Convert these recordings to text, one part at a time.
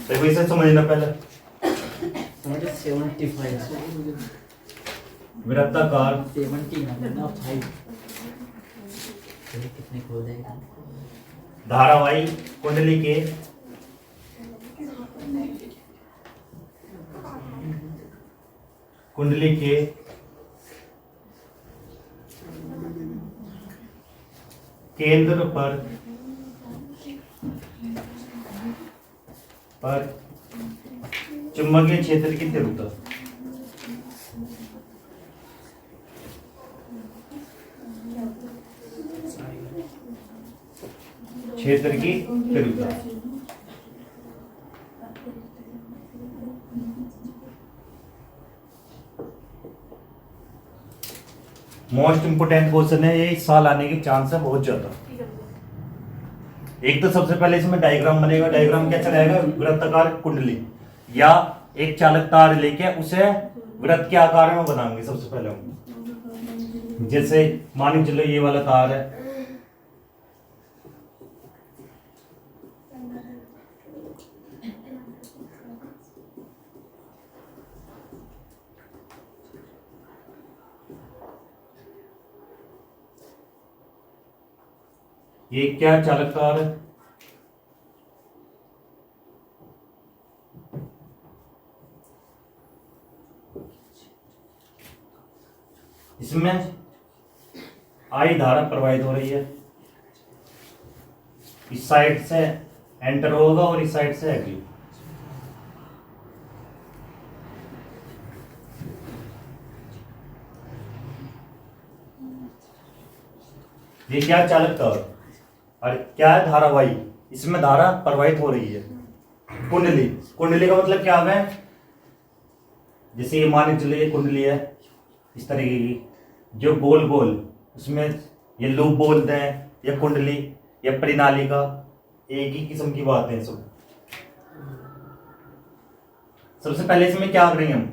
देखो इसे समझना पहले। 75 वृत्ताकार 70 ना 5 कितने खोल देगा। धारावाही कुंडली के केंद्र पर चुंबकीय क्षेत्र की तीव्रता मोस्ट इंपोर्टेंट क्वेश्चन है ये, इस साल आने के चांस है बहुत ज्यादा। एक तो सबसे पहले इसमें डायग्राम बनेगा। डायग्राम कैसा रहेगा? वृत्ताकार कुंडली या एक चालक तार लेके उसे वृत्त के आकार में बनाएंगे सबसे पहले हम। जैसे मान के चलो ये वाला तार है, ये क्या चालक तार है, इसमें आई धारा प्रवाहित हो रही है। इस साइड से एंटर होगा और इस साइड से एग्जिट। ये क्या चालक तार और क्या है? धारावाही। इसमें धारा प्रवाहित हो रही है। कुंडली का मतलब क्या है? जैसे ये मान के चलिए कुंडली है इस तरीके की, जो गोल गोल, उसमें ये लूप बोलते हैं या कुंडली या परिनालिका, एक ही किस्म की बात है सब। सबसे पहले इसमें क्या करेंगे हम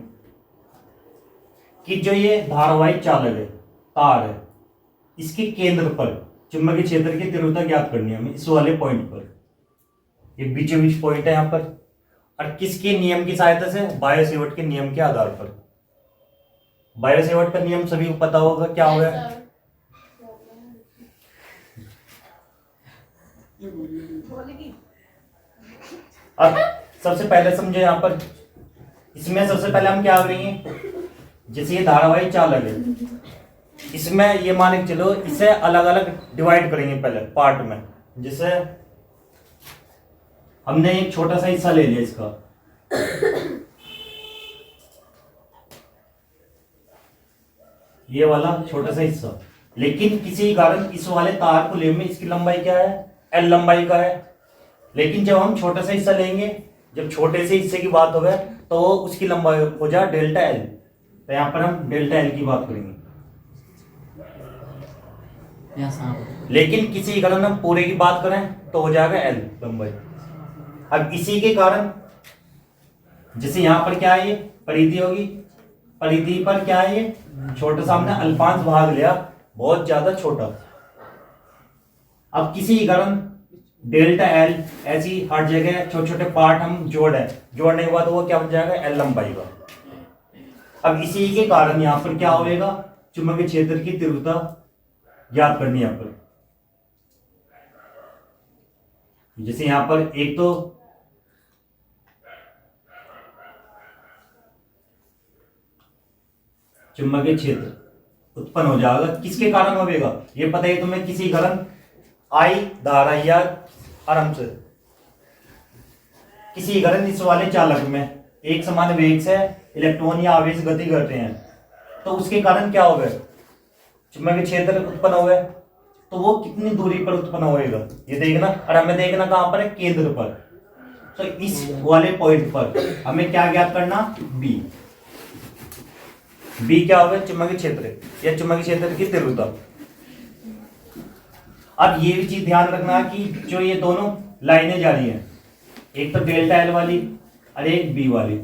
कि जो ये धारावाही चालक है, तार है, इसके केंद्र पर चुंबकीय क्षेत्र की तीव्रता ज्ञात करनी है हमें इस वाले पॉइंट पर। ये बीचों बीच पॉइंट है यहाँ पर। और किसके नियम की सहायता से? बायो-सेवर्ट के नियम के आधार पर। बायो-सेवर्ट का नियम सभी को पता होगा, क्या होगा? अब सबसे पहले समझो यहाँ पर, इसमें सबसे पहले हम क्या करेंगे? जैसे ये धारावाही चालक है, इसमें ये मान के चलो इसे अलग अलग डिवाइड करेंगे पहले पार्ट में। जैसे हमने एक छोटा सा हिस्सा ले लिया इसका, ये वाला छोटा सा हिस्सा, लेकिन किसी कारण इस वाले तार को लेने में इसकी लंबाई क्या है? एल लंबाई का है। लेकिन जब हम छोटा सा हिस्सा लेंगे, जब छोटे से हिस्से की बात होगा तो उसकी लंबाई हो जाए डेल्टा एल। तो यहां पर हम डेल्टा एल की बात करेंगे। लेकिन किसी कारण हम पूरे की बात करें तो हो जाएगा एल लंबाई। अब इसी के कारण जैसे यहां पर क्या है, ये परिधि होगी, परिधि पर क्या है, ये छोटा सा हमने अल्पांश भाग लिया, बहुत ज्यादा छोटा। अब किसी कारण डेल्टा एल ऐसी हर जगह छोटे छोटे पार्ट हम जोड़ने के बाद वो क्या बन जाएगा? एल लंबाई का। अब इसी के कारण यहां पर क्या होगा? चुंबकीय क्षेत्र की तीव्रता ज्ञात करनी है। यहाँ पर जैसे यहां पर एक तो चुंबकीय क्षेत्र उत्पन्न हो जाएगा, किसके कारण होगा ये पता है तुम्हें? किसी कारण आई धारा या आरंभ से किसी कारण इस वाले चालक में एक समान वेग से इलेक्ट्रॉन या आवेश गति कर रहे हैं, तो उसके कारण क्या होगा? चुंबकीय क्षेत्र उत्पन्न होगा। तो वो कितनी दूरी पर उत्पन्न होएगा ये देखना, और हमें देखना कहां पर है? केंद्र पर। तो इस वाले पॉइंट पर हमें क्या ज्ञात करना? बी। बी क्या होगा? चुंबकीय क्षेत्र या चुंबकीय क्षेत्र की तीव्रता। अब ये भी चीज ध्यान रखना कि जो ये दोनों लाइनें जा रही हैं, एक तो डेल्टा एल वाली और एक बी वाली,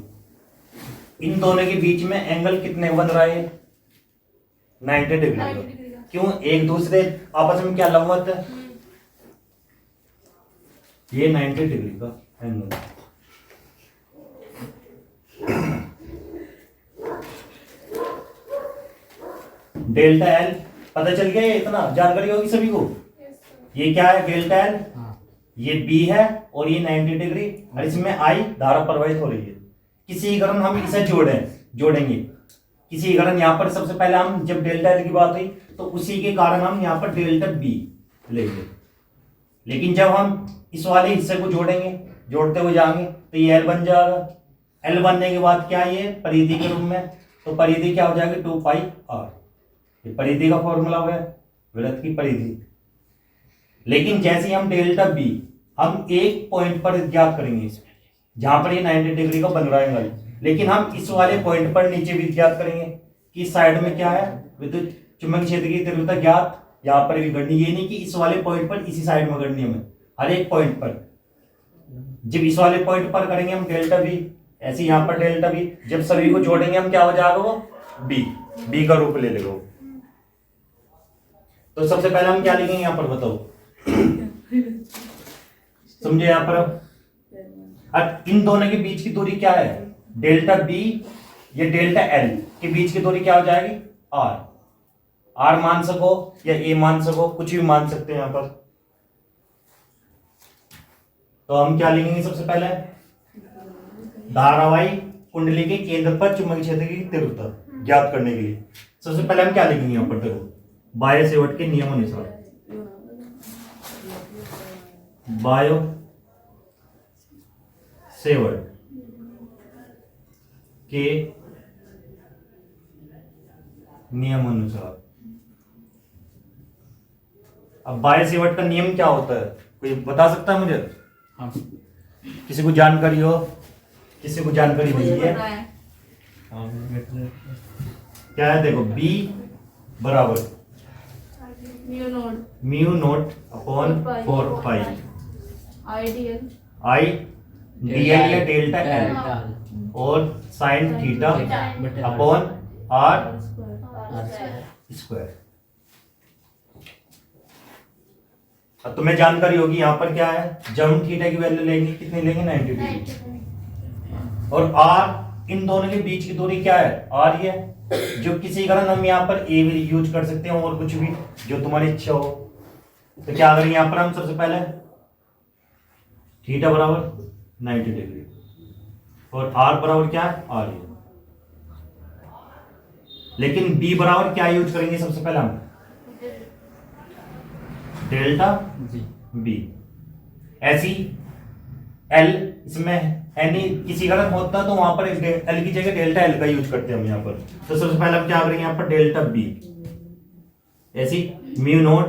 इन दोनों के बीच में एंगल कितने बन रहा है? 90 डिग्री का। क्यों? एक दूसरे आपस में क्या लंबवत है? ये 90 डिग्री का एंगल। डेल्टा एल पता चल गया, ये इतना जानकारी होगी सभी को। ये क्या है डेल्टा एल, हाँ ये बी है और ये 90 डिग्री और इसमें आई धारा प्रवाहित हो रही है। किसी कारण हम इसे जोड़ेंगे किसी कारण यहाँ पर सबसे पहले हम जब डेल्टा एल की बात हुई तो उसी के कारण हम यहाँ पर डेल्टा बी लेंगे। लेकिन जब हम इस वाले हिस्से को जोड़ते हुए जाएंगे तो ये एल बन जाएगा। एल बनने के बाद क्या ये परिधि के रूप में, तो परिधि क्या हो जाएगी 2 पाई आर। ये परिधि का फॉर्मूला हुआ है, वृत्त की परिधि। लेकिन जैसे ही हम डेल्टा बी हम एक पॉइंट पर ज्ञात करेंगे जहां पर ये 90 डिग्री का बन रहा है एंगल, लेकिन हम इस वाले पॉइंट पर नीचे भी ज्ञात करेंगे कि साइड में क्या है विद्युत चुंबकीय क्षेत्र की तीव्रता ज्ञात, यहाँ पर भी करनी। ये नहीं कि इस वाले पॉइंट पर इसी साइड में करनी हमें, हर एक पॉइंट पर। जब इस वाले पॉइंट पर करेंगे हम डेल्टा बी, ऐसे यहाँ पर डेल्टा बी, जब सभी को जोड़ेंगे हम क्या हो जाएगा वो बी का रूप ले लेगा। तो सबसे पहले हम क्या लिखेंगे यहाँ पर बताओ, समझे। यहाँ पर अब इन दोनों के बीच की दूरी क्या है, डेल्टा बी या डेल्टा एल के बीच की दूरी क्या हो जाएगी आर मान सको या ए मान सको, कुछ भी मान सकते हैं यहाँ पर। तो हम क्या लिखेंगे सबसे पहले, धारावाही कुंडली के केंद्र पर चुंबकीय क्षेत्र की तीव्रता ज्ञात करने के लिए सबसे पहले हम क्या लिखेंगे यहाँ पर, देखो बायो सेवर्ट के नियम अनुसार, बायो सेवर्ट के नियम अनुसार। अब बायो सेवर्ट का नियम क्या होता है, कोई बता सकता है मुझे? हाँ किसी को जानकारी हो, किसी को जानकारी नहीं है? क्या है देखो, बी बराबर mu naught upon 4 pi I D L या डेल्टा एल और sine theta upon R square. अब तुम्हें जानकारी होगी यहाँ पर क्या है, जब हम थीटा की वैल्यू लेंगे कितनी लेंगे 90 डिग्री, और आर इन दोनों के बीच की दूरी क्या है आर ये, जो किसी कारण हम यहाँ पर ए भी यूज कर सकते हैं और कुछ भी जो तुम्हारी इच्छा हो। तो क्या करेंगे यहाँ पर हम सबसे पहले थीटा बराबर 90 डिग्री और आर बराबर क्या है आर ये। लेकिन बी बराबर क्या यूज करेंगे सबसे पहले हम, डेल्टा बी। ऐसी एल इसमें है नहीं, किसी कारण होता तो वहां पर एल की जगह डेल्टा एल का यूज करते हैं हम यहाँ पर। तो सबसे पहले हम क्या करेंगे यहाँ पर डेल्टा बी, ऐसी म्यू नोट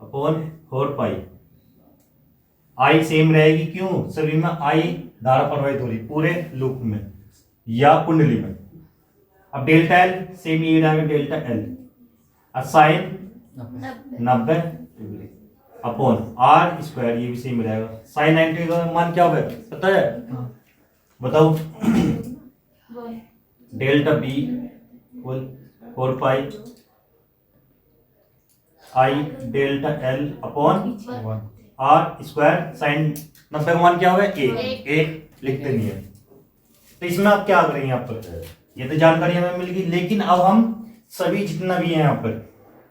अपॉन 4 पाई, आई सेम रहेगी, क्यों सभी में आई धारा प्रवाहित हो रही पूरे लूप में या कुंडली में। अब डेल्टा एल सेम ये रहेगा delta L sine 90 degree upon R square, ये भी सेम रहेगा। साइन 90 का मान क्या होगा पता है? बताओ। Delta B 4 pi I delta L upon R square, sine 90 का मान क्या होगा एक लिखते नहीं है। तो इसमें आप क्या करेंगे यहाँ पर, ये तो जानकारी हमें मिल गई। लेकिन अब हम सभी जितना भी है यहाँ पर,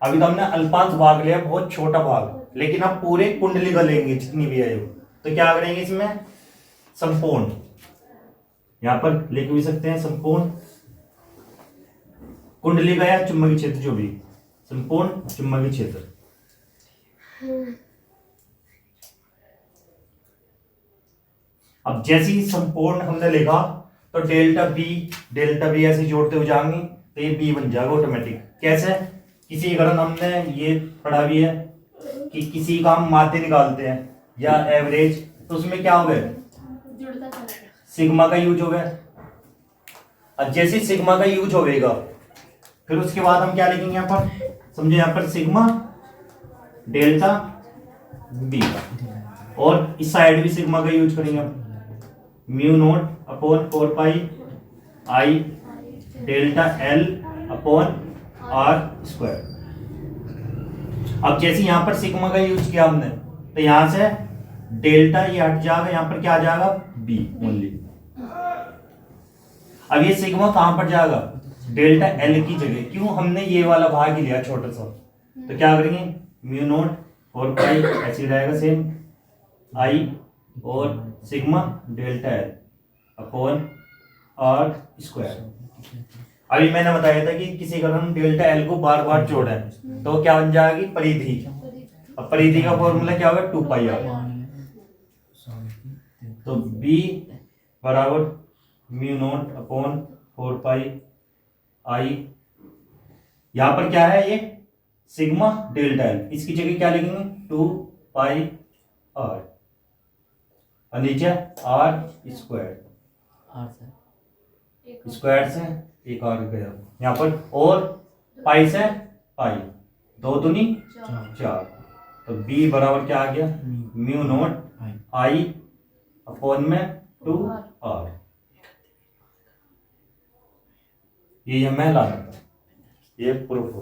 अभी तो हमने अल्पांश भाग लिया, बहुत छोटा भाग, लेकिन अब पूरे कुंडली का लेंगे जितनी भी है। तो क्या करेंगे इसमें संपूर्ण, यहां पर लिख भी सकते हैं संपूर्ण कुंडली का या चुंबकीय क्षेत्र, जो भी संपूर्ण चुंबकीय क्षेत्र। अब जैसे ही संपूर्ण हमने लिखा तो डेल्टा बी ऐसे जोड़ते हुए जाएंगे तो ये बी बन जाएगा ऑटोमेटिक। कैसे? किसी कारण हमने ये पढ़ा भी है कि किसी का हम माध्य निकालते हैं या एवरेज, तो उसमें क्या हो गया सिग्मा का यूज हो गया। अब जैसे सिग्मा का यूज होगा फिर उसके बाद हम क्या लिखेंगे यहाँ पर, समझे यहाँ पर सिग्मा डेल्टा बी, और इस साइड भी सिग्मा का यूज करेंगे हम, mu naught upon 4 pi I delta L upon R square. अब जैसे यहां पर सिग्मा का यूज किया हमने तो यहां से डेल्टा ये हट जाएगा, यहां पर क्या आ जाएगा बी ओनली। अब ये सिग्मा कहां पर जाएगा, डेल्टा एल की जगह क्यों हमने ये वाला भाग ही लिया छोटा सा, तो क्या करेंगे म्यू नॉट 4 पाई ऐसे रहेगा सेम आई और sigma delta L upon R square. अभी मैंने बताया था कि किसी अगर हम डेल्टा एल को बार बार जोड़ें तो क्या बन जाएगी परिधि। अब परिधि का फॉर्मूला क्या होगा 2 पाई आर। तो b बराबर म्यू नॉट अपॉन 4 पाई आई, यहां पर क्या है ये सिग्मा डेल्टा एल, इसकी जगह क्या लिखेंगे 2 पाई आर और नीचे R square, R sir square से एक आर गया यहाँ पर और पाई से पाई 2 दूनी 4। तो b बराबर क्या आ गया म्यू नॉट आई अपॉन में 2 आर। ये हमें लाना था, ये प्रूफ हो।